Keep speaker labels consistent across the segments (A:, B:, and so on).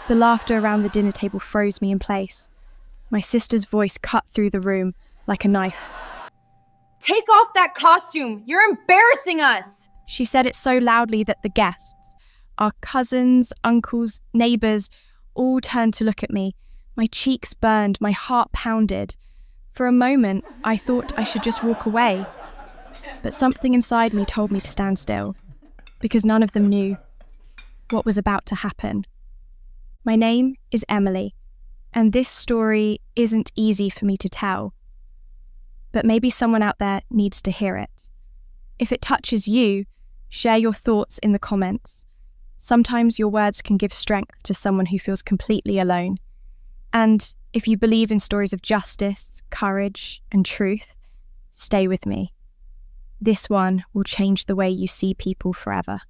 A: The laughter around the dinner table froze me in place. My sister's voice cut through the room like a knife.
B: Take off that costume! You're embarrassing us!
A: She said it so loudly that the guests, our cousins, uncles, neighbours, all turned to look at me. My cheeks burned, my heart pounded. For a moment, I thought I should just walk away. But something inside me told me to stand still, because none of them knew what was about to happen. My name is Emily, and this story isn't easy for me to tell. But maybe someone out there needs to hear it. If it touches you, share your thoughts in the comments. Sometimes your words can give strength to someone who feels completely alone. And if you believe in stories of justice, courage, and truth, stay with me. This one will change the way you see people forever.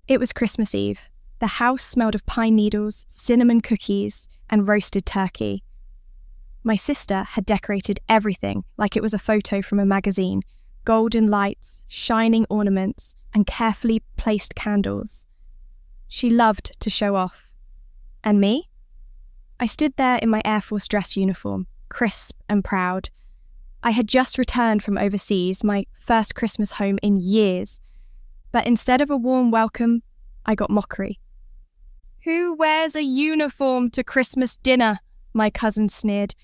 A: It was Christmas Eve. The house smelled of pine needles, cinnamon cookies, and roasted turkey. My sister had decorated everything like it was a photo from a magazine. Golden lights, shining ornaments, and carefully placed candles. She loved to show off. And me? I stood there in my Air Force dress uniform, crisp and proud. I had just returned from overseas, my first Christmas home in years. But instead of a warm welcome, I got mockery. "Who wears a uniform to Christmas dinner?" my cousin sneered.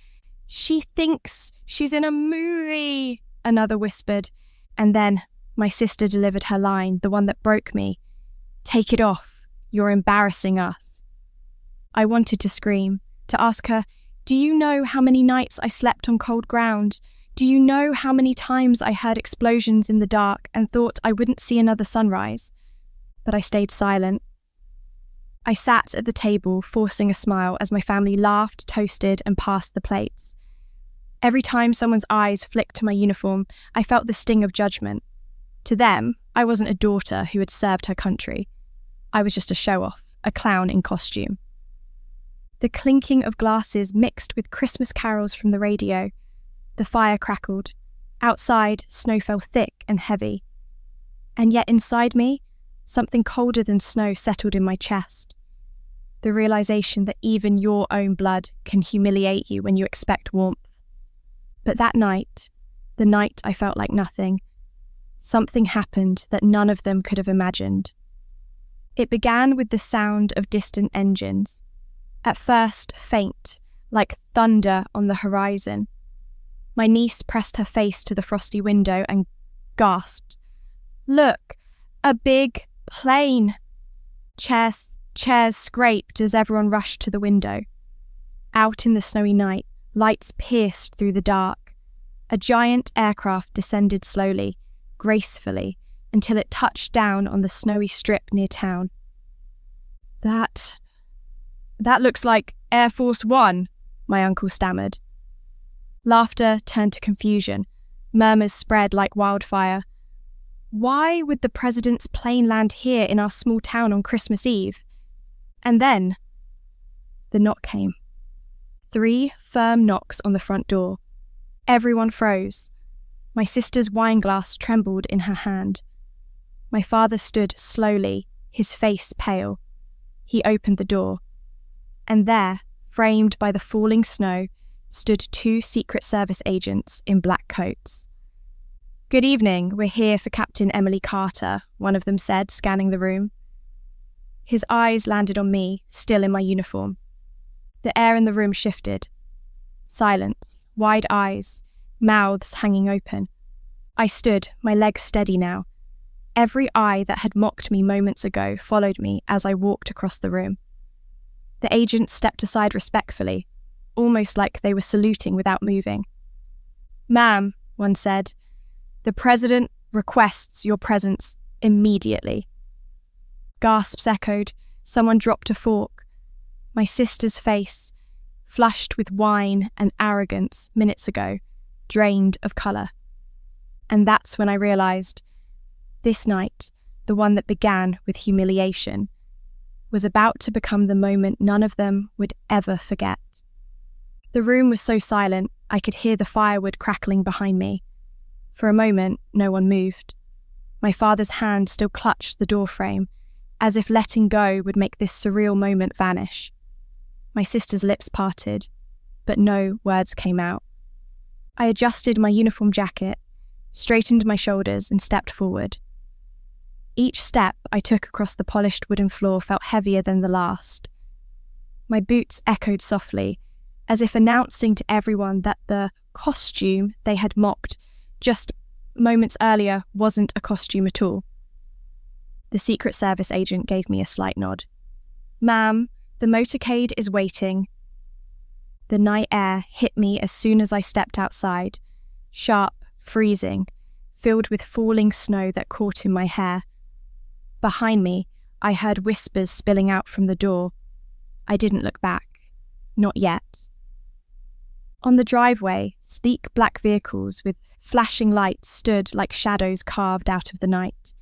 A: "She thinks she's in a movie," another whispered. And then my sister delivered her line, the one that broke me. "Take it off. You're embarrassing us." I wanted to scream, to ask her, "Do you know how many nights I slept on cold ground? Do you know how many times I heard explosions in the dark and thought I wouldn't see another sunrise?" But I stayed silent. I sat at the table, forcing a smile as my family laughed, toasted, and passed the plates. Every time someone's eyes flicked to my uniform, I felt the sting of judgment. To them, I wasn't a daughter who had served her country. I was just a show-off, a clown in costume. The clinking of glasses mixed with Christmas carols from the radio. The fire crackled. Outside, snow fell thick and heavy. And yet inside me, something colder than snow settled in my chest. The realization that even your own blood can humiliate you when you expect warmth. But that night, the night I felt like nothing, something happened that none of them could have imagined. It began with the sound of distant engines. At first, faint, like thunder on the horizon. My niece pressed her face to the frosty window and gasped, "Look, a big plane!" Chairs scraped as everyone rushed to the window. Out in the snowy night, lights pierced through the dark. A giant aircraft descended slowly, gracefully, until it touched down on the snowy strip near town. That looks like Air Force One," my uncle stammered. Laughter turned to confusion. Murmurs spread like wildfire. Why would the president's plane land here in our small town on Christmas Eve? And then, the knock came. 3 firm knocks on the front door. Everyone froze. My sister's wine glass trembled in her hand. My father stood slowly, his face pale. He opened the door. And there, framed by the falling snow, stood 2 Secret Service agents in black coats. "Good evening, we're here for Captain Emily Carter," one of them said, scanning the room. His eyes landed on me, still in my uniform. The air in the room shifted. Silence, wide eyes, mouths hanging open. I stood, my legs steady now. Every eye that had mocked me moments ago followed me as I walked across the room. The agents stepped aside respectfully, almost like they were saluting without moving. "Ma'am," one said, "the president requests your presence immediately." Gasps echoed. Someone dropped a fork. My sister's face, flushed with wine and arrogance minutes ago, drained of colour. And that's when I realised this night, the one that began with humiliation, was about to become the moment none of them would ever forget. The room was so silent, I could hear the firewood crackling behind me. For a moment, no one moved. My father's hand still clutched the doorframe, as if letting go would make this surreal moment vanish. My sister's lips parted, but no words came out. I adjusted my uniform jacket, straightened my shoulders, and stepped forward. Each step I took across the polished wooden floor felt heavier than the last. My boots echoed softly, as if announcing to everyone that the costume they had mocked just moments earlier wasn't a costume at all. The Secret Service agent gave me a slight nod. "Ma'am, the motorcade is waiting." The night air hit me as soon as I stepped outside, sharp, freezing, filled with falling snow that caught in my hair. Behind me, I heard whispers spilling out from the door. I didn't look back. Not yet. On the driveway, sleek black vehicles with flashing lights stood like shadows carved out of the night.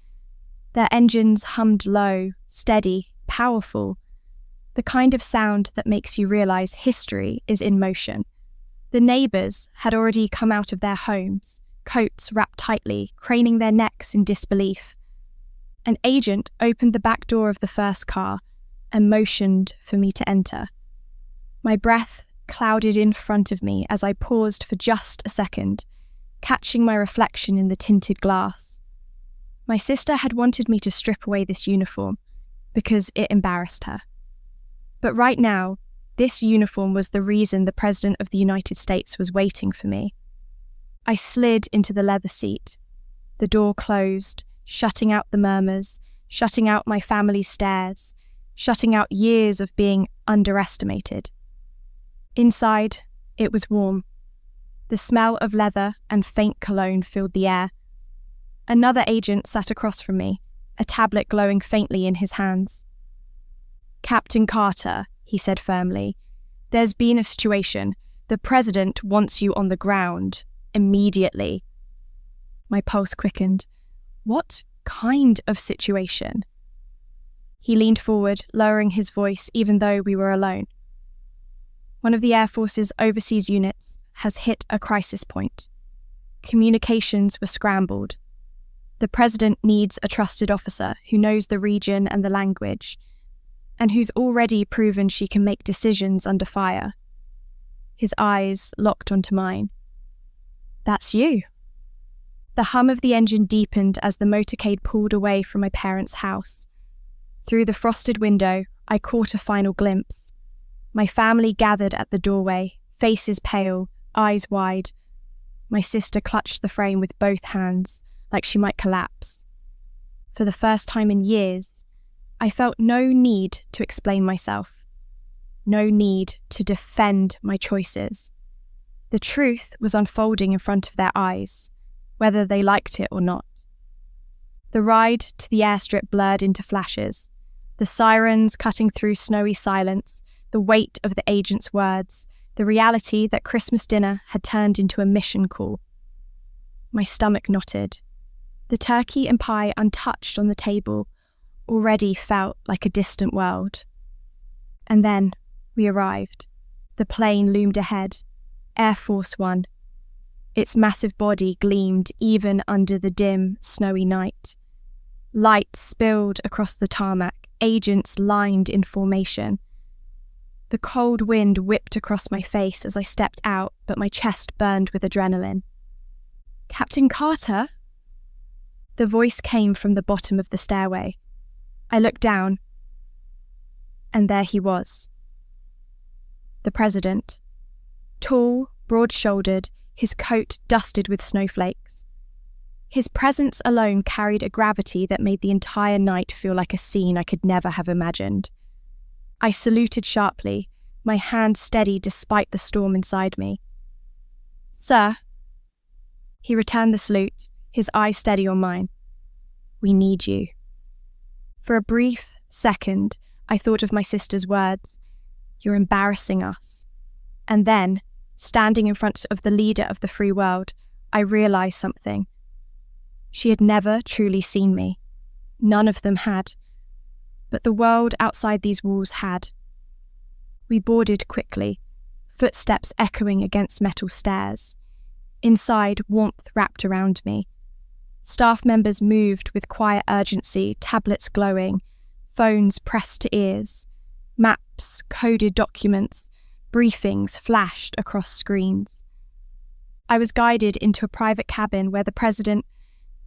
A: Their engines hummed low, steady, powerful, the kind of sound that makes you realise history is in motion. The neighbours had already come out of their homes, coats wrapped tightly, craning their necks in disbelief. An agent opened the back door of the first car and motioned for me to enter. My breath clouded in front of me as I paused for just a second, catching my reflection in the tinted glass. My sister had wanted me to strip away this uniform because it embarrassed her. But right now, this uniform was the reason the President of the United States was waiting for me. I slid into the leather seat. The door closed, shutting out the murmurs, shutting out my family's stares, shutting out years of being underestimated. Inside, it was warm. The smell of leather and faint cologne filled the air. Another agent sat across from me, a tablet glowing faintly in his hands. "Captain Carter," he said firmly, "there's been a situation. The President wants you on the ground, immediately." My pulse quickened. What kind of situation? He leaned forward, lowering his voice even though we were alone. "One of the Air Force's overseas units has hit a crisis point. Communications were scrambled. The President needs a trusted officer who knows the region and the language, and who's already proven she can make decisions under fire." His eyes locked onto mine. "That's you." The hum of the engine deepened as the motorcade pulled away from my parents' house. Through the frosted window, I caught a final glimpse. My family gathered at the doorway, faces pale, eyes wide. My sister clutched the frame with both hands, like she might collapse. For the first time in years, I felt no need to explain myself, no need to defend my choices. The truth was unfolding in front of their eyes, whether they liked it or not. The ride to the airstrip blurred into flashes, the sirens cutting through snowy silence, the weight of the agent's words, the reality that Christmas dinner had turned into a mission call. My stomach knotted. The turkey and pie untouched on the table already felt like a distant world. And then we arrived. The plane loomed ahead, Air Force One. Its massive body gleamed even under the dim, snowy night. Light spilled across the tarmac, agents lined in formation. The cold wind whipped across my face as I stepped out, but my chest burned with adrenaline. "Captain Carter?" The voice came from the bottom of the stairway. I looked down, and there he was. The President. Tall, broad-shouldered, his coat dusted with snowflakes. His presence alone carried a gravity that made the entire night feel like a scene I could never have imagined. I saluted sharply, my hand steady despite the storm inside me. "Sir." He returned the salute, his eyes steady on mine. "We need you." For a brief second, I thought of my sister's words, "You're embarrassing us." And then, standing in front of the leader of the free world, I realised something. She had never truly seen me. None of them had. But the world outside these walls had. We boarded quickly, footsteps echoing against metal stairs. Inside, warmth wrapped around me. Staff members moved with quiet urgency, tablets glowing, phones pressed to ears, maps, coded documents, briefings flashed across screens. I was guided into a private cabin where the president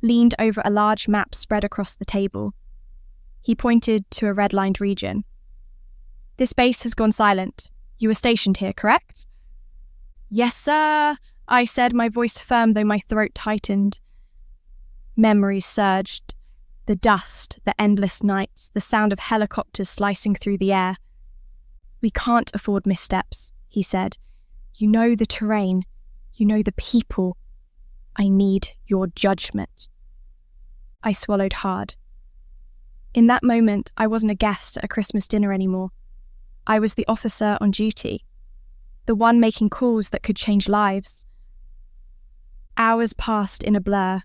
A: leaned over a large map spread across the table. He pointed to a red-lined region. "This base has gone silent. You were stationed here, correct?" "Yes, sir," I said, my voice firm though my throat tightened. Memories surged. The dust, the endless nights, the sound of helicopters slicing through the air. "We can't afford missteps," he said. "You know the terrain. You know the people. I need your judgment." I swallowed hard. In that moment, I wasn't a guest at a Christmas dinner anymore. I was the officer on duty, the one making calls that could change lives. Hours passed in a blur,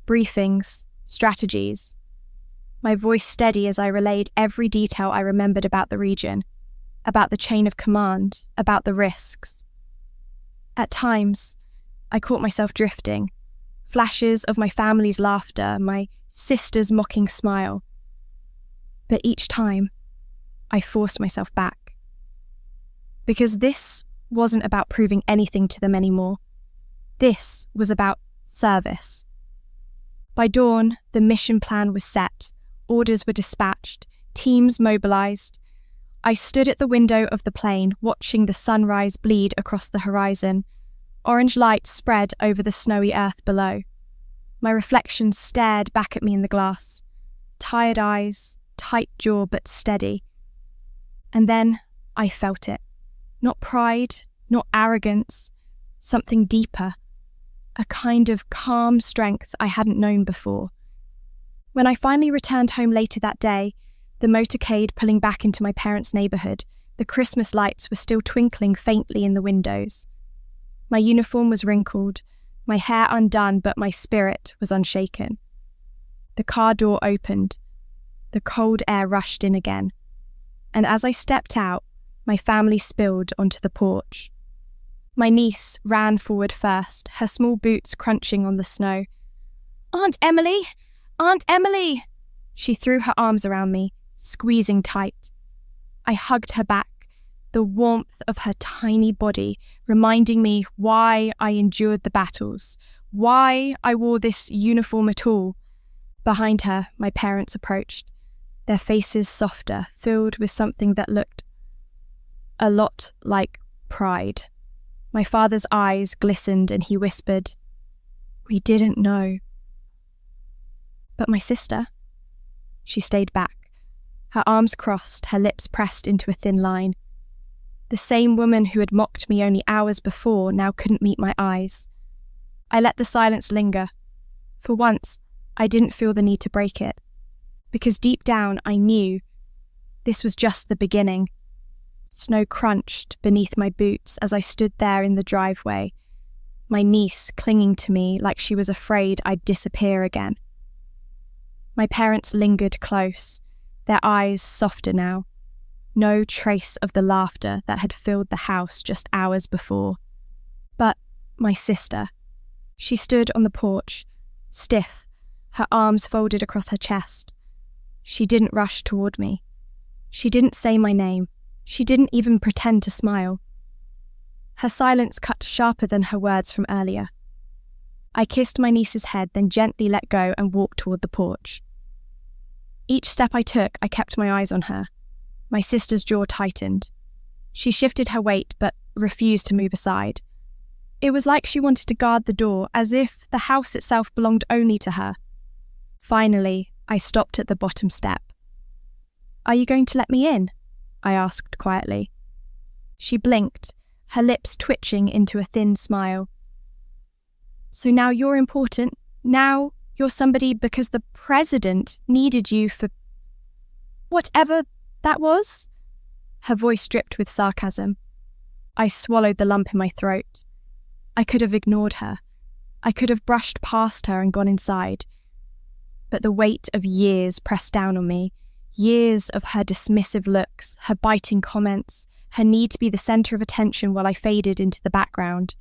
A: briefings, strategies. My voice steady as I relayed every detail I remembered about the region, about the chain of command, about the risks. At times, I caught myself drifting, flashes of my family's laughter, my sister's mocking smile. But each time, I forced myself back. Because this wasn't about proving anything to them anymore. This was about service. By dawn, the mission plan was set, orders were dispatched, teams mobilized. I stood at the window of the plane, watching the sunrise bleed across the horizon. Orange light spread over the snowy earth below. My reflection stared back at me in the glass. Tired eyes, tight jaw but steady. And then I felt it. Not pride, not arrogance, something deeper. A kind of calm strength I hadn't known before. When I finally returned home later that day, the motorcade pulling back into my parents' neighbourhood, the Christmas lights were still twinkling faintly in the windows. My uniform was wrinkled, my hair undone, but my spirit was unshaken. The car door opened. The cold air rushed in again. And as I stepped out, my family spilled onto the porch. My niece ran forward first, her small boots crunching on the snow. "Aunt Emily! Aunt Emily!" She threw her arms around me, squeezing tight. I hugged her back, the warmth of her tiny body reminding me why I endured the battles, why I wore this uniform at all. Behind her, my parents approached, their faces softer, filled with something that looked a lot like pride. My father's eyes glistened and he whispered, "We didn't know." But my sister? She stayed back, her arms crossed, her lips pressed into a thin line. The same woman who had mocked me only hours before now couldn't meet my eyes. I let the silence linger. For once, I didn't feel the need to break it. Because deep down, I knew this was just the beginning. Snow crunched beneath my boots as I stood there in the driveway, my niece clinging to me like she was afraid I'd disappear again. My parents lingered close, their eyes softer now. No trace of the laughter that had filled the house just hours before. But my sister, she stood on the porch, stiff, her arms folded across her chest. She didn't rush toward me. She didn't say my name. She didn't even pretend to smile. Her silence cut sharper than her words from earlier. I kissed my niece's head, then gently let go and walked toward the porch. Each step I took, I kept my eyes on her. My sister's jaw tightened. She shifted her weight, but refused to move aside. It was like she wanted to guard the door, as if the house itself belonged only to her. Finally, I stopped at the bottom step. "Are you going to let me in?" I asked quietly. She blinked, her lips twitching into a thin smile. "So now you're important? Now you're somebody because the president needed you for whatever that was?" Her voice dripped with sarcasm. I swallowed the lump in my throat. I could have ignored her. I could have brushed past her and gone inside. But the weight of years pressed down on me. Years of her dismissive looks, her biting comments, her need to be the centre of attention while I faded into the background.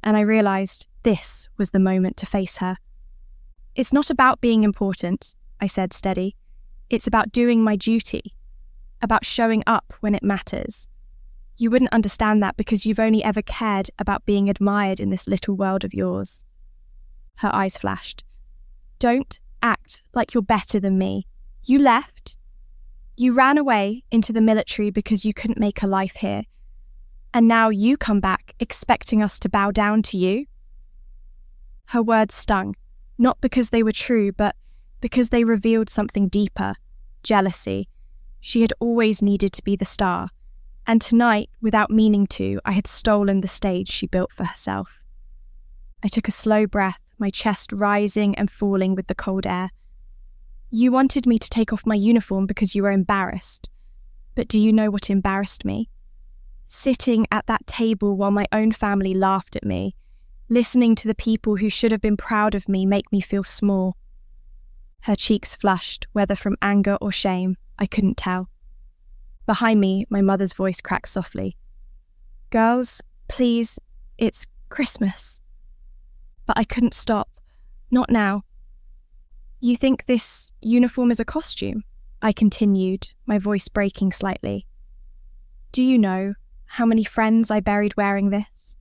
A: And I realised this was the moment to face her. "It's not about being important," I said steady. It's about doing my duty, about showing up when it matters. You wouldn't understand that because you've only ever cared about being admired in this little world of yours." Her eyes flashed. "Don't act like you're better than me. You left. You ran away into the military because you couldn't make a life here. And now you come back expecting us to bow down to you?" Her words stung, not because they were true, but because they revealed something deeper: jealousy. She had always needed to be the star, and tonight, without meaning to, I had stolen the stage she built for herself. I took a slow breath, my chest rising and falling with the cold air. "You wanted me to take off my uniform because you were embarrassed. But do you know what embarrassed me? Sitting at that table while my own family laughed at me, listening to the people who should have been proud of me make me feel small." Her cheeks flushed, whether from anger or shame, I couldn't tell. Behind me, my mother's voice cracked softly. "Girls, please, it's Christmas." But I couldn't stop. Not now. "You think this uniform is a costume?" I continued, my voice breaking slightly. "Do you know how many friends I buried wearing this?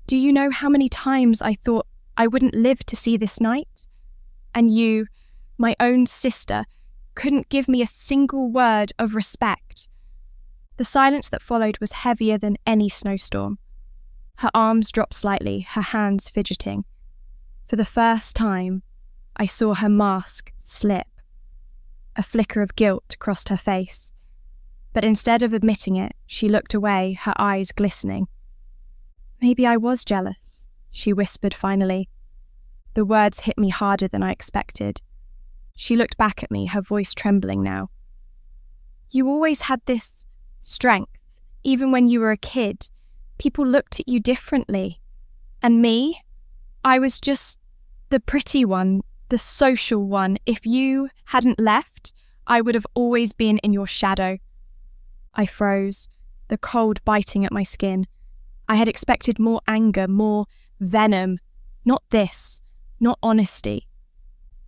A: Do you know how many times I thought I wouldn't live to see this night? And you, my own sister, couldn't give me a single word of respect." The silence that followed was heavier than any snowstorm. Her arms dropped slightly, her hands fidgeting. For the first time, I saw her mask slip. A flicker of guilt crossed her face. But instead of admitting it, she looked away, her eyes glistening. "Maybe I was jealous," she whispered finally. The words hit me harder than I expected. She looked back at me, her voice trembling now. "You always had this strength, even when you were a kid. People looked at you differently. And me? I was just the pretty one, the social one. If you hadn't left, I would have always been in your shadow." I froze, the cold biting at my skin. I had expected more anger, more venom. Not this, not honesty.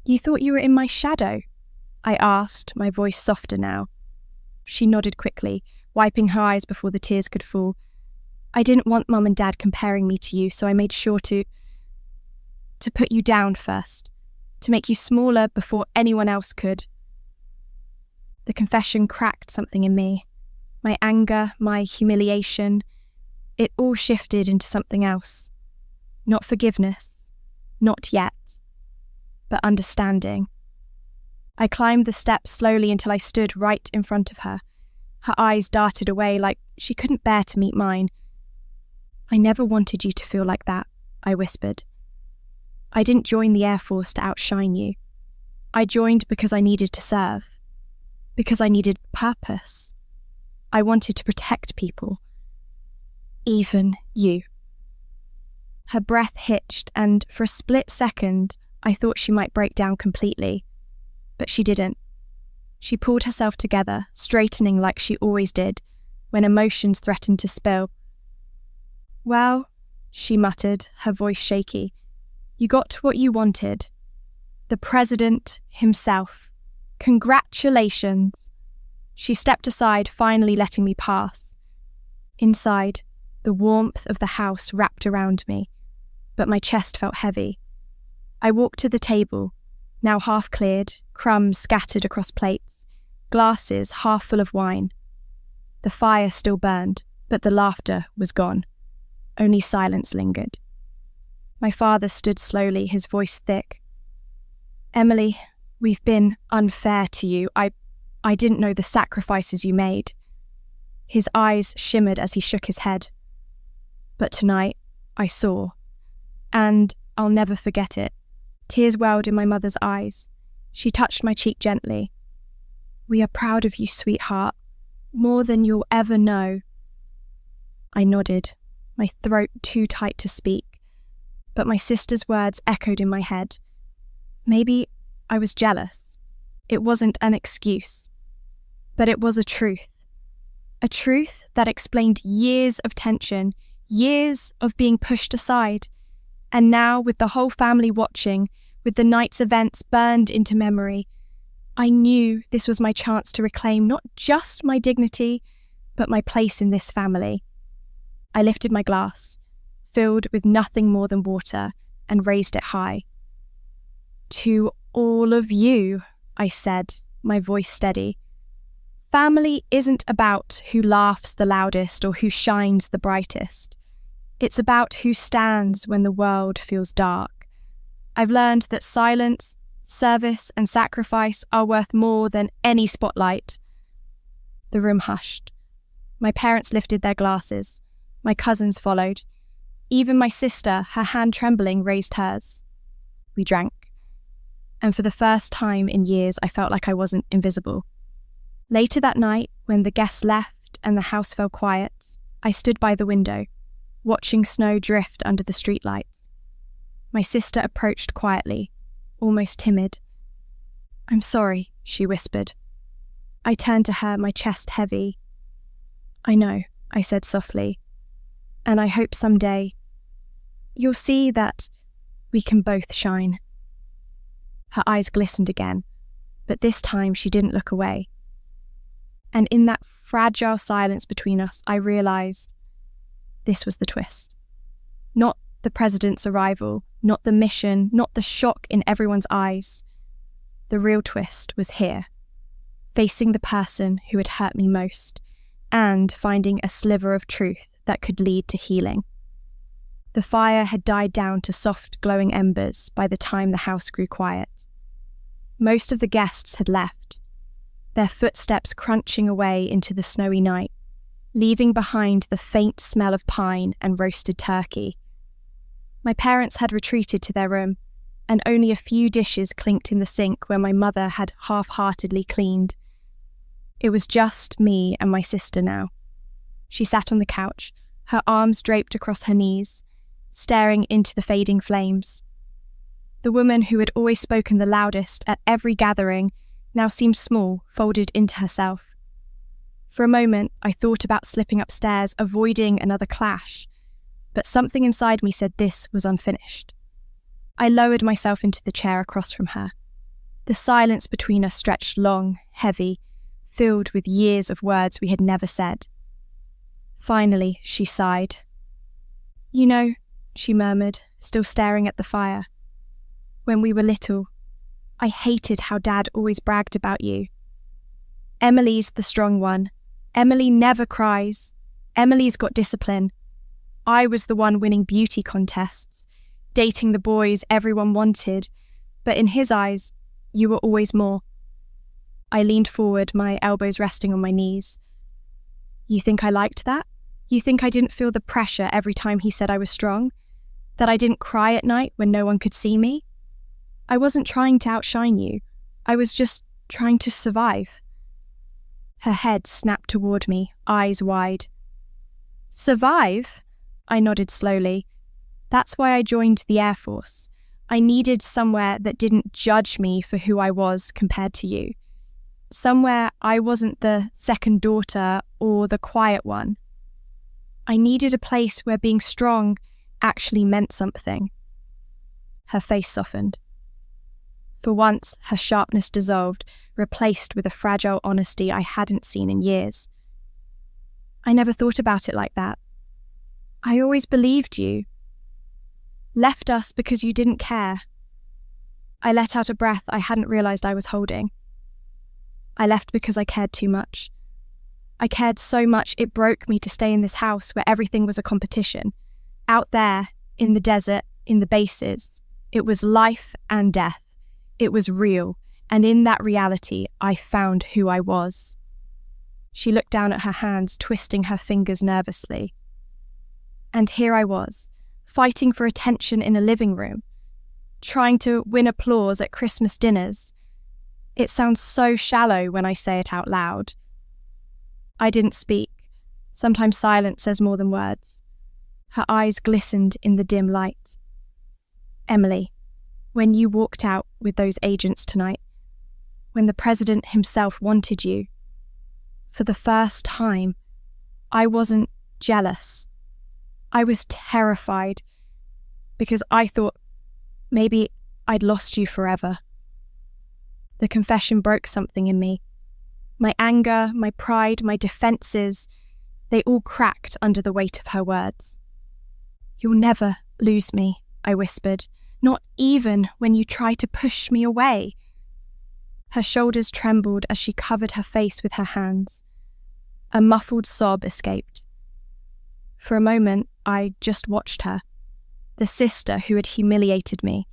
A: "You thought you were in my shadow?" I asked, my voice softer now. She nodded quickly, wiping her eyes before the tears could fall. "I didn't want Mum and Dad comparing me to you, so I made sure to put you down first, to make you smaller before anyone else could." The confession cracked something in me. My anger, my humiliation, it all shifted into something else. Not forgiveness, not yet, but understanding. I climbed the steps slowly until I stood right in front of her. Her eyes darted away like she couldn't bear to meet mine. "I never wanted you to feel like that," I whispered. "I didn't join the Air Force to outshine you. I joined because I needed to serve, because I needed purpose. I wanted to protect people. Even you." Her breath hitched, and for a split second, I thought she might break down completely. But she didn't. She pulled herself together, straightening like she always did, when emotions threatened to spill. "Well," she muttered, her voice shaky, "you got what you wanted. The president himself. Congratulations." She stepped aside, finally letting me pass. Inside, the warmth of the house wrapped around me, but my chest felt heavy. I walked to the table, now half cleared, crumbs scattered across plates, glasses half full of wine. The fire still burned, but the laughter was gone. Only silence lingered. My father stood slowly, his voice thick. "Emily, we've been unfair to you. I didn't know the sacrifices you made." His eyes shimmered as he shook his head. But tonight, I saw. And I'll never forget it. Tears welled in my mother's eyes. She touched my cheek gently. "We are proud of you, sweetheart. More than you'll ever know." I nodded, my throat too tight to speak. But my sister's words echoed in my head. Maybe I was jealous. It wasn't an excuse. But it was a truth. A truth that explained years of tension, years of being pushed aside. And now, with the whole family watching, with the night's events burned into memory, I knew this was my chance to reclaim not just my dignity, but my place in this family. I lifted my glass, filled with nothing more than water, and raised it high. To all of you, I said, my voice steady. Family isn't about who laughs the loudest or who shines the brightest. It's about who stands when the world feels dark. I've learned that silence, service, and sacrifice are worth more than any spotlight. The room hushed. My parents lifted their glasses. My cousins followed. Even my sister, her hand trembling, raised hers. We drank. And for the first time in years, I felt like I wasn't invisible. Later that night, when the guests left and the house fell quiet, I stood by the window, watching snow drift under the streetlights. My sister approached quietly, almost timid. "I'm sorry," she whispered. I turned to her, my chest heavy. "I know," I said softly, "and I hope someday you'll see that we can both shine." Her eyes glistened again, but this time she didn't look away. And in that fragile silence between us, I realised this was the twist. Not the president's arrival, not the mission, not the shock in everyone's eyes. The real twist was here, facing the person who had hurt me most, and finding a sliver of truth that could lead to healing. The fire had died down to soft, glowing embers by the time the house grew quiet. Most of the guests had left, their footsteps crunching away into the snowy night, leaving behind the faint smell of pine and roasted turkey. My parents had retreated to their room, and only a few dishes clinked in the sink where my mother had half-heartedly cleaned. It was just me and my sister now. She sat on the couch, her arms draped across her knees, staring into the fading flames. The woman who had always spoken the loudest at every gathering now seemed small, folded into herself. For a moment, I thought about slipping upstairs, avoiding another clash, but something inside me said this was unfinished. I lowered myself into the chair across from her. The silence between us stretched long, heavy, filled with years of words we had never said. Finally, she sighed. "You know," she murmured, still staring at the fire, "when we were little, I hated how Dad always bragged about you. Emily's the strong one. Emily never cries. Emily's got discipline. I was the one winning beauty contests, dating the boys everyone wanted, but in his eyes, you were always more." I leaned forward, my elbows resting on my knees. "You think I liked that? You think I didn't feel the pressure every time he said I was strong? That I didn't cry at night when no one could see me? I wasn't trying to outshine you. I was just trying to survive." Her head snapped toward me, eyes wide. "Survive?" I nodded slowly. "That's why I joined the Air Force. I needed somewhere that didn't judge me for who I was compared to you. Somewhere I wasn't the second daughter or the quiet one. I needed a place where being strong actually meant something." Her face softened. For once, her sharpness dissolved, replaced with a fragile honesty I hadn't seen in years. "I never thought about it like that. I always believed you. Left us because you didn't care." I let out a breath I hadn't realised I was holding. I left because I cared too much. I cared so much it broke me to stay in this house where everything was a competition. Out there, in the desert, in the bases, it was life and death. It was real, and in that reality, I found who I was. She looked down at her hands, twisting her fingers nervously. And here I was, fighting for attention in a living room, trying to win applause at Christmas dinners. It sounds so shallow when I say it out loud. I didn't speak. Sometimes silence says more than words. Her eyes glistened in the dim light. "Emily, when you walked out with those agents tonight, when the president himself wanted you, for the first time, I wasn't jealous. I was terrified because I thought maybe I'd lost you forever." The confession broke something in me. My anger, my pride, my defences, they all cracked under the weight of her words. "You'll never lose me," I whispered, "not even when you try to push me away." Her shoulders trembled as she covered her face with her hands. A muffled sob escaped. For a moment, I just watched her. The sister who had humiliated me,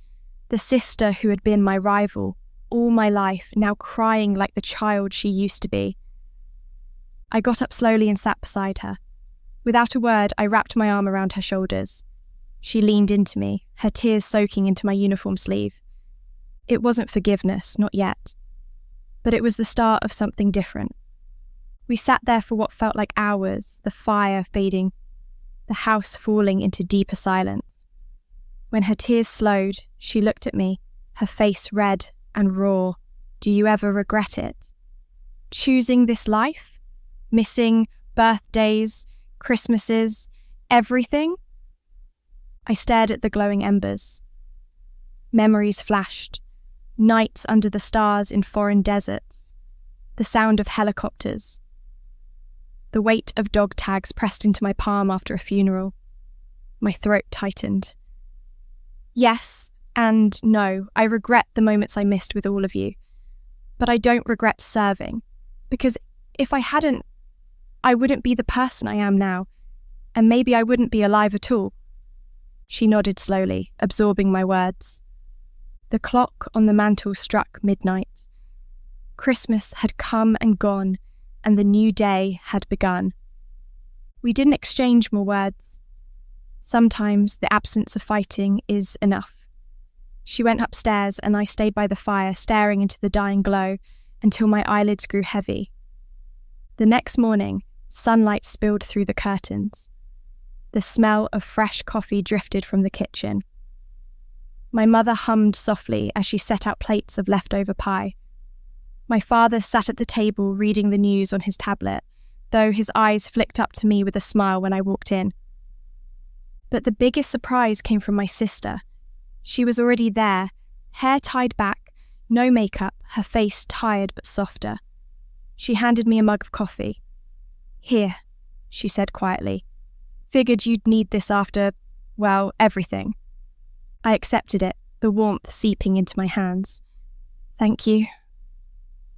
A: the sister who had been my rival all my life, now crying like the child she used to be. I got up slowly and sat beside her. Without a word, I wrapped my arm around her shoulders. She leaned into me, her tears soaking into my uniform sleeve. It wasn't forgiveness, not yet. But it was the start of something different. We sat there for what felt like hours, the fire fading, the house falling into deeper silence. When her tears slowed, she looked at me, her face red and raw. "Do you ever regret it? Choosing this life? Missing birthdays, Christmases, everything?" I stared at the glowing embers. Memories flashed. Nights under the stars in foreign deserts. The sound of helicopters. The weight of dog tags pressed into my palm after a funeral. My throat tightened. Yes and no, I regret the moments I missed with all of you. But I don't regret serving, because if I hadn't, I wouldn't be the person I am now, and maybe I wouldn't be alive at all. She nodded slowly, absorbing my words. The clock on the mantel struck midnight. Christmas had come and gone, and the new day had begun. We didn't exchange more words. Sometimes the absence of fighting is enough. She went upstairs and I stayed by the fire, staring into the dying glow until my eyelids grew heavy. The next morning, sunlight spilled through the curtains. The smell of fresh coffee drifted from the kitchen. My mother hummed softly as she set out plates of leftover pie. My father sat at the table reading the news on his tablet, though his eyes flicked up to me with a smile when I walked in. But the biggest surprise came from my sister. She was already there, hair tied back, no makeup, her face tired but softer. She handed me a mug of coffee. "Here," she said quietly. "Figured you'd need this after, well, everything." I accepted it, the warmth seeping into my hands. "Thank you."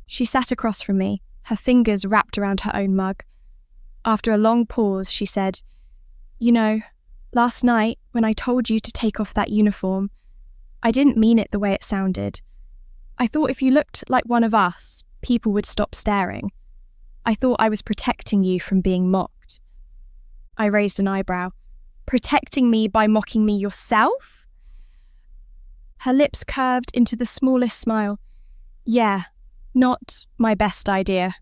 A: She sat across from me, her fingers wrapped around her own mug. After a long pause, she said, "You know, last night, when I told you to take off that uniform, I didn't mean it the way it sounded. I thought if you looked like one of us, people would stop staring. I thought I was protecting you from being mocked." I raised an eyebrow. "Protecting me by mocking me yourself?" Her lips curved into the smallest smile. "Yeah, not my best idea."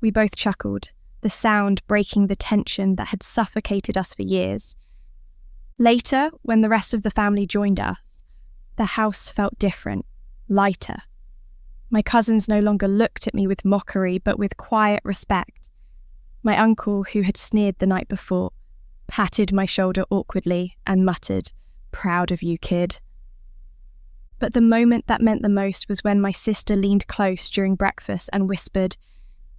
A: We both chuckled, the sound breaking the tension that had suffocated us for years. Later, when the rest of the family joined us, the house felt different, lighter. My cousins no longer looked at me with mockery, but with quiet respect. My uncle, who had sneered the night before, patted my shoulder awkwardly and muttered, "Proud of you, kid." But the moment that meant the most was when my sister leaned close during breakfast and whispered,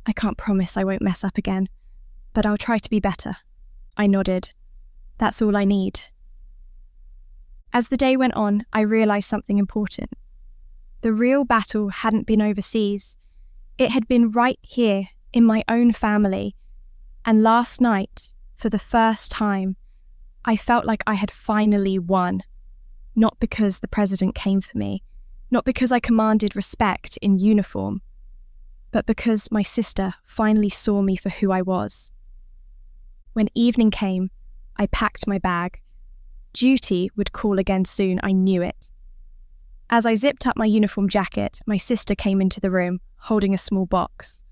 A: "I can't promise I won't mess up again, but I'll try to be better." I nodded. That's all I need. As the day went on, I realised something important. The real battle hadn't been overseas. It had been right here, in my own family. And last night, for the first time, I felt like I had finally won. Not because the president came for me, not because I commanded respect in uniform, but because my sister finally saw me for who I was. When evening came, I packed my bag. Duty would call again soon, I knew it. As I zipped up my uniform jacket, my sister came into the room, holding a small box.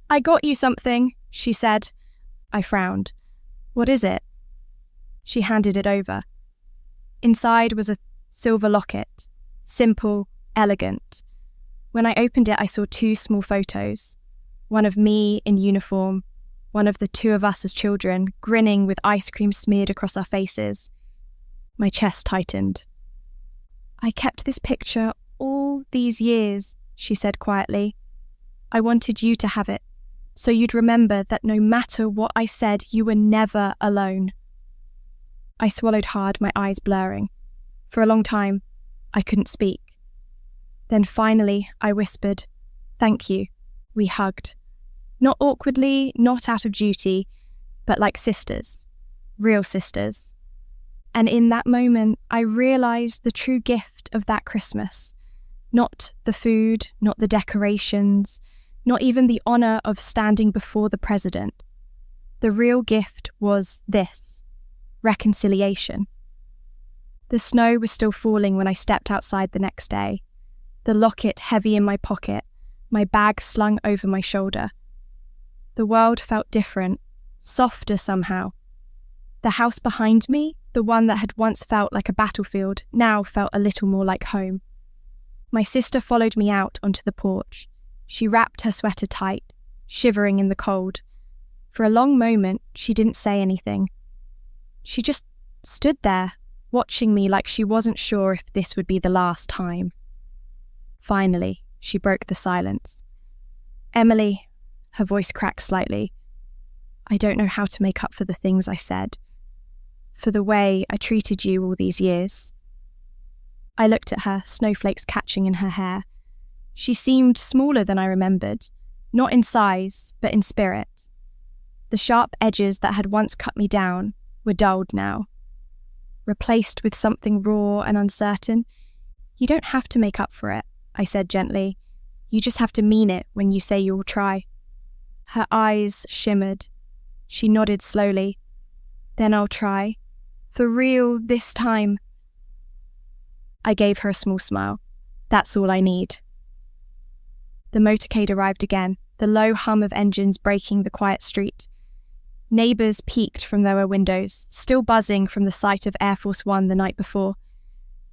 A: "I got you something," she said. I frowned. "What is it?" She handed it over. Inside was a silver locket, simple, elegant. When I opened it, I saw 2 small photos, one of me in uniform, one of the 2 of us as children, grinning with ice cream smeared across our faces. My chest tightened. "I kept this picture all these years," she said quietly, "I wanted you to have it, so you'd remember that no matter what I said, you were never alone." I swallowed hard, my eyes blurring. For a long time, I couldn't speak. Then finally, I whispered, "Thank you." We hugged. Not awkwardly, not out of duty, but like sisters. Real sisters. And in that moment, I realised the true gift of that Christmas. Not the food, not the decorations, not even the honour of standing before the president. The real gift was this: reconciliation. The snow was still falling when I stepped outside the next day, the locket heavy in my pocket, my bag slung over my shoulder. The world felt different, softer somehow. The house behind me, the one that had once felt like a battlefield, now felt a little more like home. My sister followed me out onto the porch. She wrapped her sweater tight, shivering in the cold. For a long moment, she didn't say anything. She just stood there, watching me like she wasn't sure if this would be the last time. Finally, she broke the silence. "Emily," her voice cracked slightly, "I don't know how to make up for the things I said, for the way I treated you all these years." I looked at her, snowflakes catching in her hair. She seemed smaller than I remembered, not in size, but in spirit. The sharp edges that had once cut me down were dulled now, replaced with something raw and uncertain. "You don't have to make up for it," I said gently. "You just have to mean it when you say you'll try." Her eyes shimmered. She nodded slowly. "Then I'll try. For real this time." I gave her a small smile. "That's all I need." The motorcade arrived again, the low hum of engines breaking the quiet street. Neighbours peeked from their windows, still buzzing from the sight of Air Force One the night before.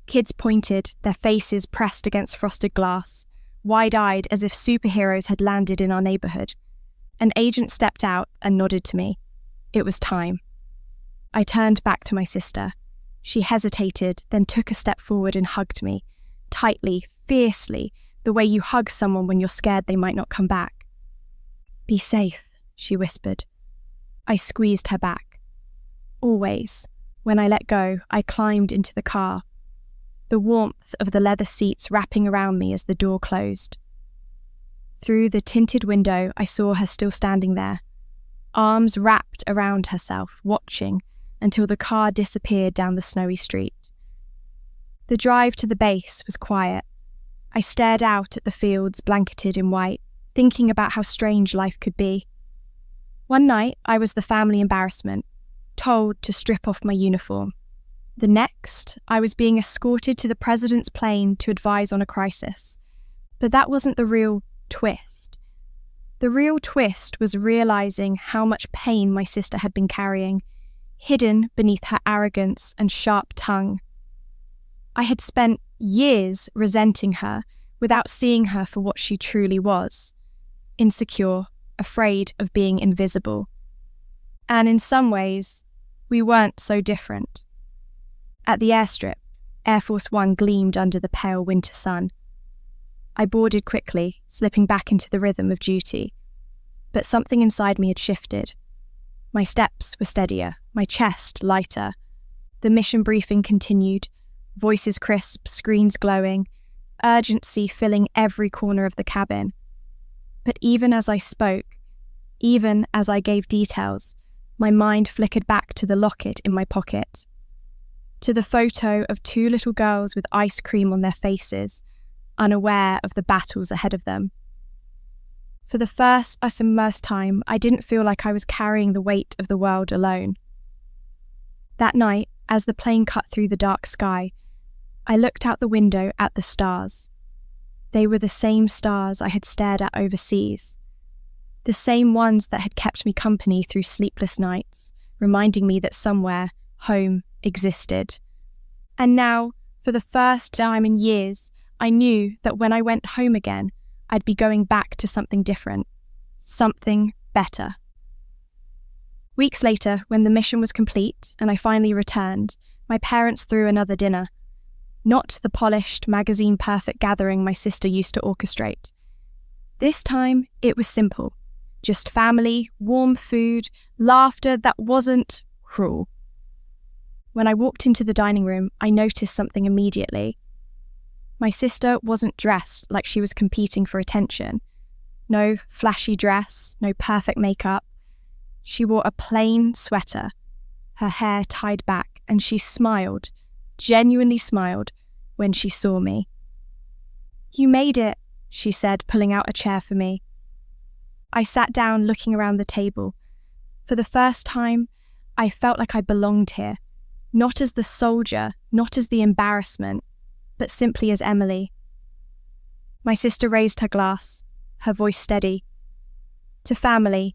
A: Kids pointed, their faces pressed against frosted glass, wide-eyed as if superheroes had landed in our neighbourhood. An agent stepped out and nodded to me. It was time. I turned back to my sister. She hesitated, then took a step forward and hugged me, tightly, fiercely, the way you hug someone when you're scared they might not come back. "Be safe," she whispered. I squeezed her back. Always, when I let go, I climbed into the car, the warmth of the leather seats wrapping around me as the door closed. Through the tinted window, I saw her still standing there, arms wrapped around herself, watching until the car disappeared down the snowy street. The drive to the base was quiet. I stared out at the fields blanketed in white, thinking about how strange life could be. One night, I was the family embarrassment, told to strip off my uniform. The next, I was being escorted to the president's plane to advise on a crisis. But that wasn't the real twist. The real twist was realizing how much pain my sister had been carrying, hidden beneath her arrogance and sharp tongue. I had spent years resenting her without seeing her for what she truly was: insecure, afraid of being invisible. And in some ways, we weren't so different. At the airstrip, Air Force One gleamed under the pale winter sun. I boarded quickly, slipping back into the rhythm of duty. But something inside me had shifted. My steps were steadier, my chest lighter. The mission briefing continued, voices crisp, screens glowing, urgency filling every corner of the cabin. But even as I spoke, even as I gave details, my mind flickered back to the locket in my pocket, to the photo of two little girls with ice cream on their faces, unaware of the battles ahead of them. For the first immersed time, I didn't feel like I was carrying the weight of the world alone. That night, as the plane cut through the dark sky, I looked out the window at the stars. They were the same stars I had stared at overseas, the same ones that had kept me company through sleepless nights, reminding me that somewhere, home existed. And now, for the first time in years, I knew that when I went home again, I'd be going back to something different, something better. Weeks later, when the mission was complete and I finally returned, my parents threw another dinner. not the polished, magazine-perfect gathering my sister used to orchestrate. This time, it was simple. Just family, warm food, laughter that wasn't cruel. When I walked into the dining room, I noticed something immediately. My sister wasn't dressed like she was competing for attention. No flashy dress, no perfect makeup. She wore a plain sweater, her hair tied back, and she smiled, genuinely smiled, when she saw me. "You made it," she said, pulling out a chair for me. I sat down, looking around the table. For the first time, I felt like I belonged here, not as the soldier, not as the embarrassment, but simply as Emily. My sister raised her glass, her voice steady. "To family,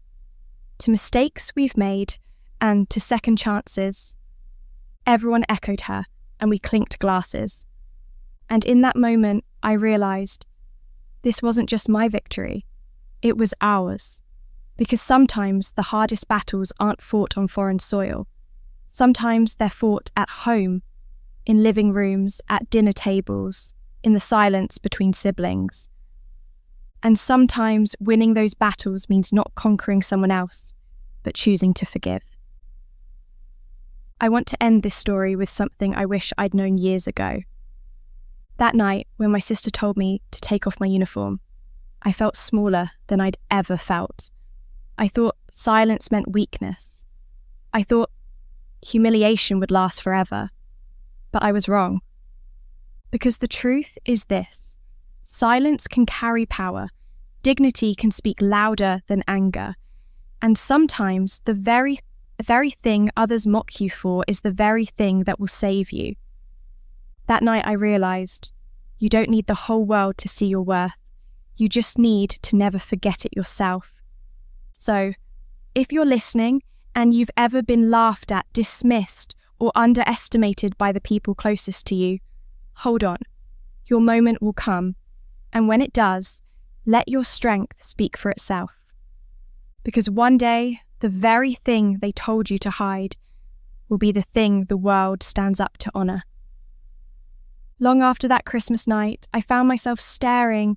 A: to mistakes we've made, and to second chances." Everyone echoed her, and we clinked glasses. And in that moment, I realised this wasn't just my victory, it was ours. Because sometimes the hardest battles aren't fought on foreign soil. Sometimes they're fought at home, in living rooms, at dinner tables, in the silence between siblings. And sometimes winning those battles means not conquering someone else, but choosing to forgive. I want to end this story with something I wish I'd known years ago. That night, when my sister told me to take off my uniform, I felt smaller than I'd ever felt. I thought silence meant weakness. I thought humiliation would last forever. But I was wrong. Because the truth is this: silence can carry power, dignity can speak louder than anger, and sometimes the very thing others mock you for is the very thing that will save you. That night I realised you don't need the whole world to see your worth. You just need to never forget it yourself. So, if you're listening and you've ever been laughed at, dismissed, or underestimated by the people closest to you, hold on. Your moment will come, and when it does, let your strength speak for itself. Because one day, the very thing they told you to hide will be the thing the world stands up to honour. Long after that Christmas night, I found myself staring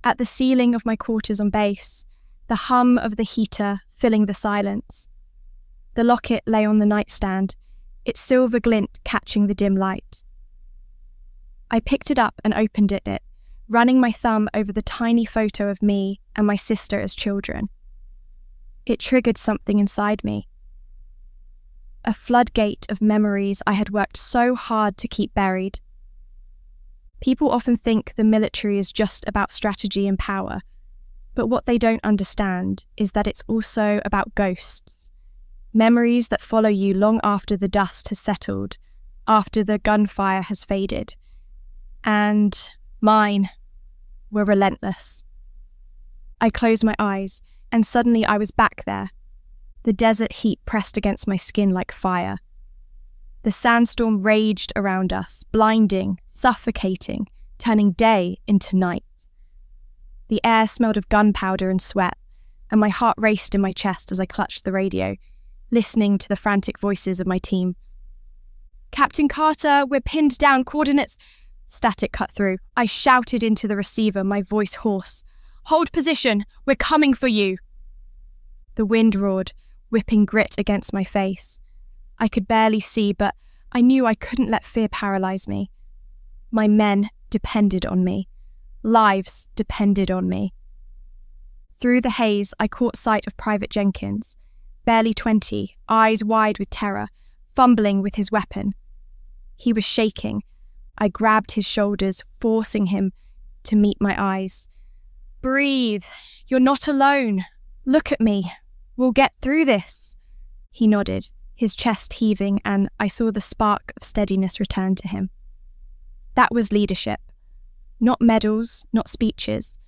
A: at the ceiling of my quarters on base, the hum of the heater filling the silence. The locket lay on the nightstand, its silver glint catching the dim light. I picked it up and opened it, running my thumb over the tiny photo of me and my sister as children. It triggered something inside me. A floodgate of memories I had worked so hard to keep buried. People often think the military is just about strategy and power, but what they don't understand is that it's also about ghosts. Memories that follow you long after the dust has settled, after the gunfire has faded. And mine were relentless. I closed my eyes, and suddenly I was back there. The desert heat pressed against my skin like fire. The sandstorm raged around us, blinding, suffocating, turning day into night. The air smelled of gunpowder and sweat, and my heart raced in my chest as I clutched the radio, listening to the frantic voices of my team. "Captain Carter, we're pinned down, coordinates..." Static cut through. I shouted into the receiver, my voice hoarse. "Hold position, we're coming for you!" The wind roared, whipping grit against my face. I could barely see, but I knew I couldn't let fear paralyze me. My men depended on me. Lives depended on me. Through the haze, I caught sight of Private Jenkins, barely 20, eyes wide with terror, fumbling with his weapon. He was shaking. I grabbed his shoulders, forcing him to meet my eyes. "Breathe. You're not alone. Look at me. We'll get through this." He nodded, his chest heaving, and I saw the spark of steadiness return to him. That was leadership. Not medals, not speeches,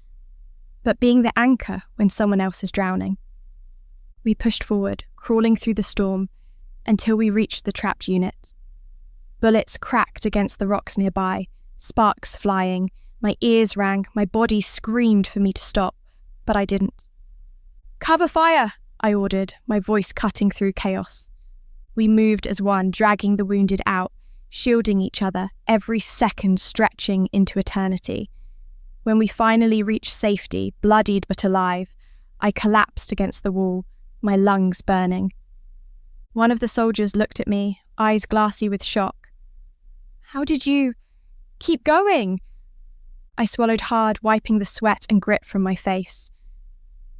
A: but being the anchor when someone else is drowning. We pushed forward, crawling through the storm, until we reached the trapped unit. Bullets cracked against the rocks nearby, sparks flying. My ears rang, my body screamed for me to stop, but I didn't. "Cover fire!" I ordered, my voice cutting through chaos. We moved as one, dragging the wounded out, shielding each other, every second stretching into eternity. When we finally reached safety, bloodied but alive, I collapsed against the wall, my lungs burning. One of the soldiers looked at me, eyes glassy with shock. "How did you keep going?" I swallowed hard, wiping the sweat and grit from my face.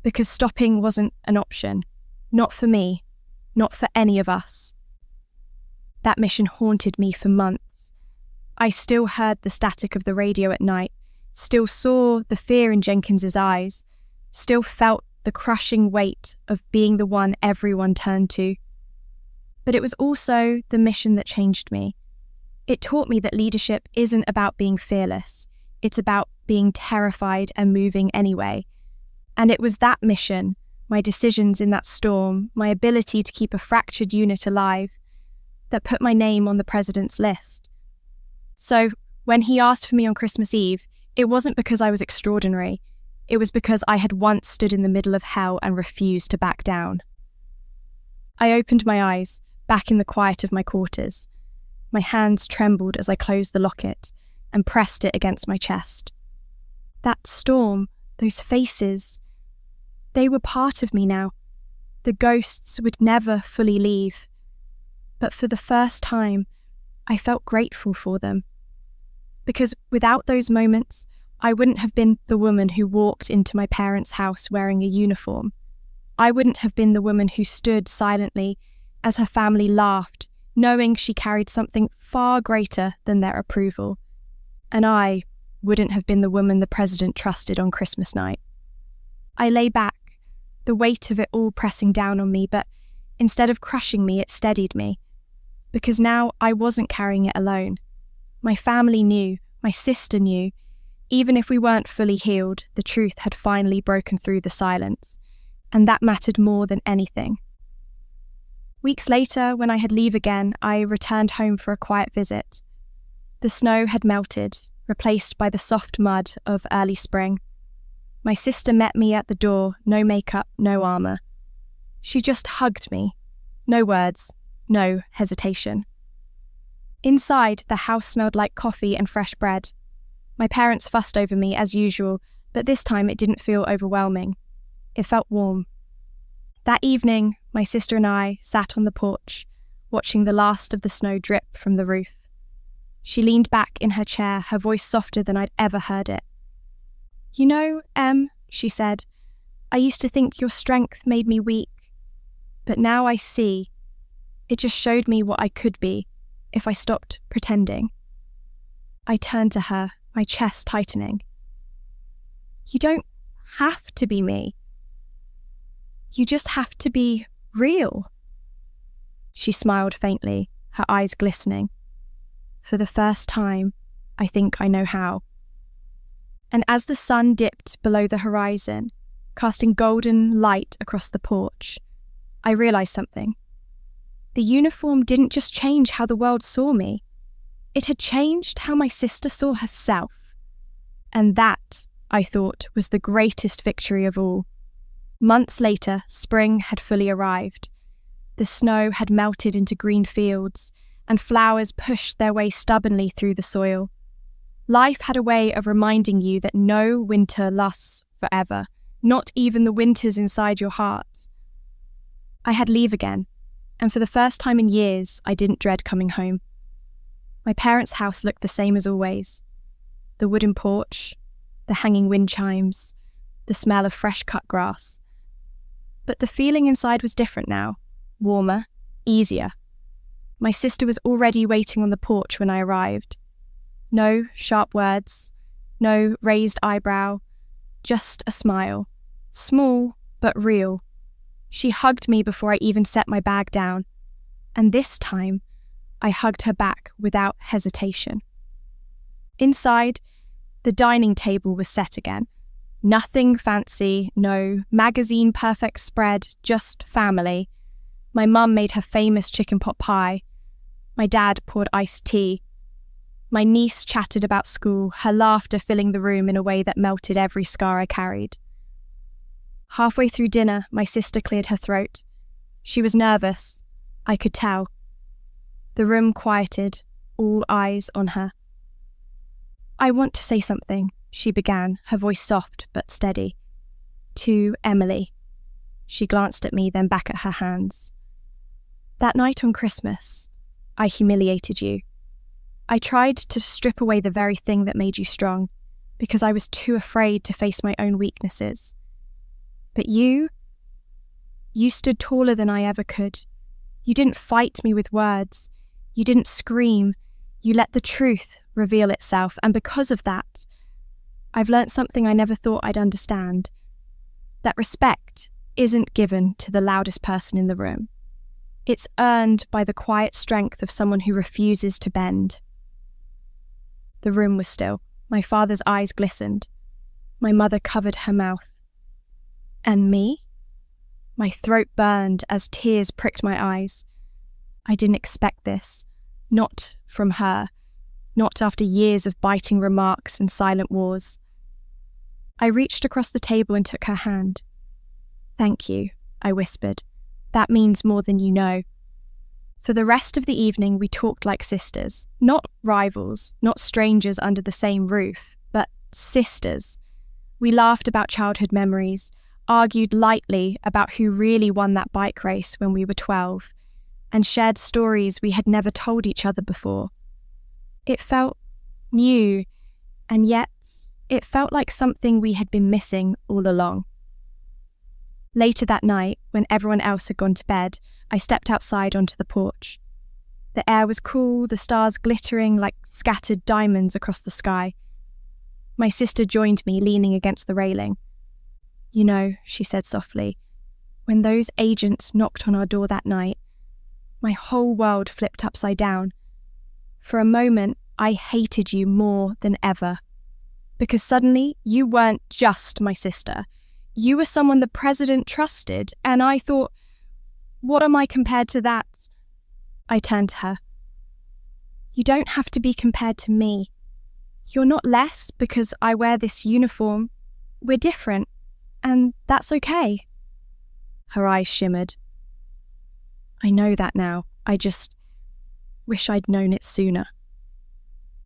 A: Because stopping wasn't an option. Not for me. Not for any of us. That mission haunted me for months. I still heard the static of the radio at night, still saw the fear in Jenkins's eyes, still felt the crushing weight of being the one everyone turned to. But it was also the mission that changed me. It taught me that leadership isn't about being fearless. It's about being terrified and moving anyway. And it was that mission, my decisions in that storm, my ability to keep a fractured unit alive, that put my name on the president's list. So, when he asked for me on Christmas Eve, it wasn't because I was extraordinary. It was because I had once stood in the middle of hell and refused to back down. I opened my eyes, back in the quiet of my quarters. My hands trembled as I closed the locket and pressed it against my chest. That storm, those faces, they were part of me now. The ghosts would never fully leave. But for the first time, I felt grateful for them. Because without those moments, I wouldn't have been the woman who walked into my parents' house wearing a uniform. I wouldn't have been the woman who stood silently as her family laughed, knowing she carried something far greater than their approval. And I wouldn't have been the woman the president trusted on Christmas night. I lay back, the weight of it all pressing down on me, but instead of crushing me, it steadied me. Because now I wasn't carrying it alone. My family knew, my sister knew. Even if we weren't fully healed, the truth had finally broken through the silence, and that mattered more than anything. Weeks later, when I had leave again, I returned home for a quiet visit. The snow had melted, replaced by the soft mud of early spring. My sister met me at the door, no makeup, no armour. She just hugged me. No words, no hesitation. Inside, the house smelled like coffee and fresh bread. My parents fussed over me as usual, but this time it didn't feel overwhelming. It felt warm. That evening, my sister and I sat on the porch, watching the last of the snow drip from the roof. She leaned back in her chair, her voice softer than I'd ever heard it. "You know, Em," she said, "I used to think your strength made me weak. But now I see. It just showed me what I could be if I stopped pretending." I turned to her, my chest tightening. "You don't have to be me. You just have to be real." She smiled faintly, her eyes glistening. "For the first time, I think I know how." And as the sun dipped below the horizon, casting golden light across the porch, I realised something. The uniform didn't just change how the world saw me. It had changed how my sister saw herself. And that, I thought, was the greatest victory of all. Months later, spring had fully arrived. The snow had melted into green fields, and flowers pushed their way stubbornly through the soil. Life had a way of reminding you that no winter lasts forever, not even the winters inside your heart. I had leave again, and for the first time in years, I didn't dread coming home. My parents' house looked the same as always. The wooden porch, the hanging wind chimes, the smell of fresh cut grass. But the feeling inside was different now, warmer, easier. My sister was already waiting on the porch when I arrived. No sharp words, no raised eyebrow, just a smile, small but real. She hugged me before I even set my bag down, and this time I hugged her back without hesitation. Inside, the dining table was set again. Nothing fancy, no magazine perfect spread, just family. My mum made her famous chicken pot pie. My dad poured iced tea. My niece chatted about school, her laughter filling the room in a way that melted every scar I carried. Halfway through dinner, my sister cleared her throat. She was nervous. I could tell. The room quieted, all eyes on her. "I want to say something," she began, her voice soft but steady. "To Emily." She glanced at me, then back at her hands. "That night on Christmas, I humiliated you. I tried to strip away the very thing that made you strong, because I was too afraid to face my own weaknesses. But you stood taller than I ever could. You didn't fight me with words. You didn't scream. You let the truth reveal itself, and because of that, I've learnt something I never thought I'd understand. That respect isn't given to the loudest person in the room. It's earned by the quiet strength of someone who refuses to bend." The room was still. My father's eyes glistened. My mother covered her mouth. And me? My throat burned as tears pricked my eyes. I didn't expect this. Not from her. Not after years of biting remarks and silent wars. I reached across the table and took her hand. "Thank you," I whispered. "That means more than you know." For the rest of the evening, we talked like sisters. Not rivals, not strangers under the same roof, but sisters. We laughed about childhood memories, argued lightly about who really won that bike race when we were 12, and shared stories we had never told each other before. It felt new, and yet it felt like something we had been missing all along. Later that night, when everyone else had gone to bed, I stepped outside onto the porch. The air was cool, the stars glittering like scattered diamonds across the sky. My sister joined me, leaning against the railing. "You know," she said softly, "when those agents knocked on our door that night, my whole world flipped upside down. For a moment, I hated you more than ever. Because suddenly, you weren't just my sister. You were someone the president trusted, and I thought, what am I compared to that?" I turned to her. "You don't have to be compared to me. You're not less because I wear this uniform. We're different, and that's okay." Her eyes shimmered. "I know that now. I just wish I'd known it sooner."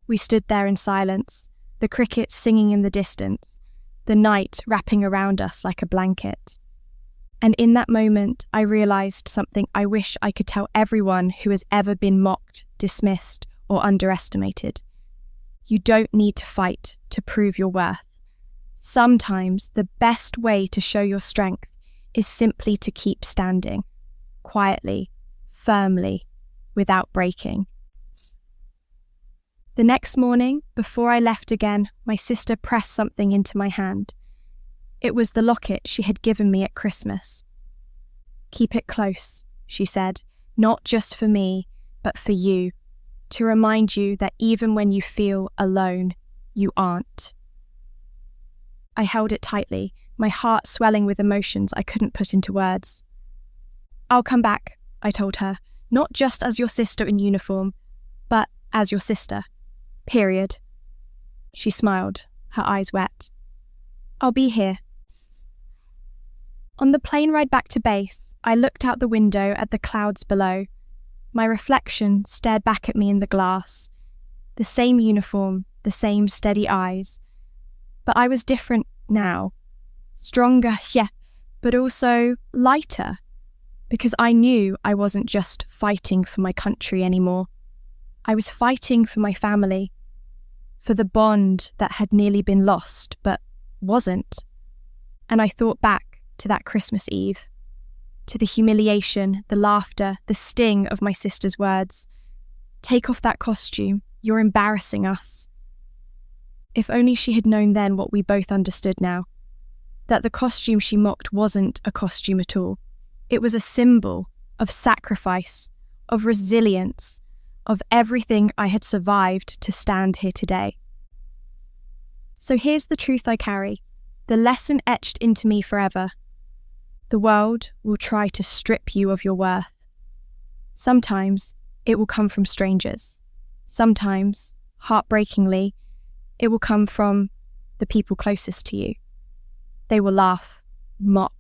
A: We stood there in silence, the crickets singing in the distance, the night wrapping around us like a blanket. And in that moment, I realised something I wish I could tell everyone who has ever been mocked, dismissed, or underestimated. You don't need to fight to prove your worth. Sometimes the best way to show your strength is simply to keep standing, quietly, firmly, without breaking. The next morning, before I left again, my sister pressed something into my hand. It was the locket she had given me at Christmas. "Keep it close," she said, "not just for me, but for you, to remind you that even when you feel alone, you aren't." I held it tightly, my heart swelling with emotions I couldn't put into words. "I'll come back," I told her, "not just as your sister in uniform, but as your sister. Period." She smiled, her eyes wet. "I'll be here." On the plane ride back to base, I looked out the window at the clouds below. My reflection stared back at me in the glass. The same uniform, the same steady eyes. But I was different now. Stronger, yeah, but also lighter. Because I knew I wasn't just fighting for my country anymore. I was fighting for my family. For the bond that had nearly been lost, but wasn't. And I thought back to that Christmas Eve, to the humiliation, the laughter, the sting of my sister's words. "Take off that costume, you're embarrassing us." If only she had known then what we both understood now. That the costume she mocked wasn't a costume at all. It was a symbol of sacrifice, of resilience, of everything I had survived to stand here today. So here's the truth I carry, the lesson etched into me forever. The world will try to strip you of your worth. Sometimes it will come from strangers. Sometimes, heartbreakingly, it will come from the people closest to you. They will laugh, mock,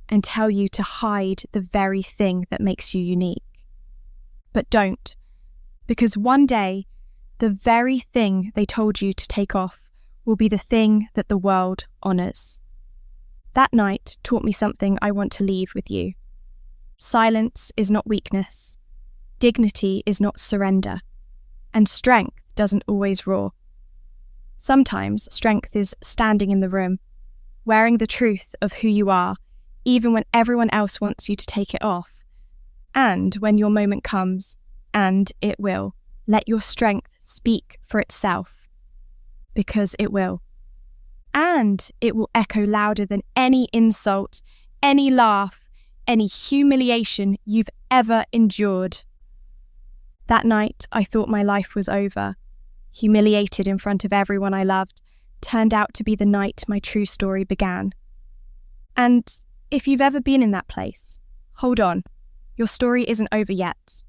A: and tell you to hide the very thing that makes you unique. But don't, Because one day, the very thing they told you to take off will be the thing that the world honours. That night taught me something I want to leave with you. Silence is not weakness. Dignity is not surrender. And strength doesn't always roar. Sometimes strength is standing in the room, wearing the truth of who you are, even when everyone else wants you to take it off. And when your moment comes, and it will, let your strength speak for itself. Because it will. And it will echo louder than any insult, any laugh, any humiliation you've ever endured. That night, I thought my life was over. Humiliated in front of everyone I loved, turned out to be the night my true story began. And if you've ever been in that place, hold on. Your story isn't over yet.